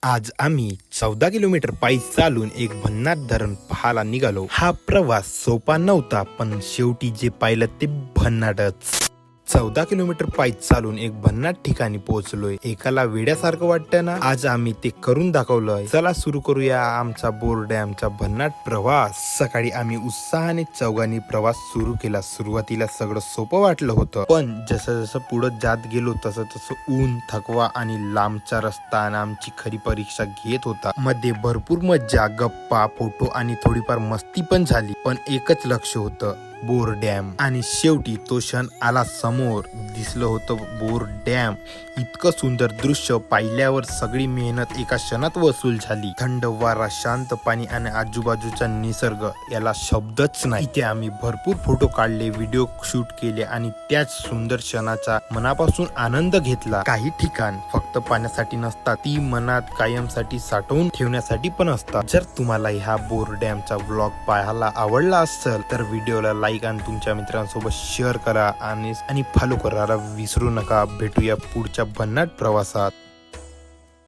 आज आम्ही 14 किलोमीटर पायी चालून एक भन्नाट धरण पाहायला निघालो. हा प्रवास सोपा नव्हता, पण शेवटी जे पाहिलं ते भन्नाटच. 14 किलोमीटर पायी चालून एक भन्नाट ठिकाणी पोहोचलोय. एकाला वेड्यासारखं वाटतं ना. आज आम्ही ते करून दाखवलंय. चला सुरू करूया आमचा बोर डॅमचा भन्नाट प्रवास. सकाळी आम्ही उत्साहाने चौघांनी प्रवास सुरू केला. सुरुवातीला सगळं सोपं वाटलं होतं, पण जसं जसं पुढे जात गेलो तसं तसं ऊन, थकवा आणि लांबचा रस्ता आणि आमची खरी परीक्षा घेत होता. मध्ये भरपूर मज्जा, गप्पा, फोटो आणि थोडीफार मस्ती पण झाली. पण एकच लक्ष होतं, बोर डॅम. आणि शेवटी तो क्षण आला. समोर दिसलं होतं बोर डॅम. इतकं सुंदर दृश्य पाहिल्यावर सगळी मेहनत एका क्षणात वसूल झाली. थंड वारा, शांत पाणी आणि आजूबाजूचा निसर्ग, याला शब्दच नाही. इथे आम्ही भरपूर फोटो काढले, व्हिडिओ शूट केले आणि त्याच सुंदर क्षणाचा मनापासून आनंद घेतला. काही ठिकाण फक्त पाण्यासाठी नसतात, ती मनात कायमसाठी साठवून ठेवण्यासाठी पण असतात. जर तुम्हाला ह्या बोर डॅमचा व्लॉग पाहायला आवडला असेल तर व्हिडिओला लाईक आणि तुमच्या मित्रांसोबत शेअर करा आणि फॉलो करायला विसरू नका. भेटूया पुढच्या भन्नाट प्रवासात.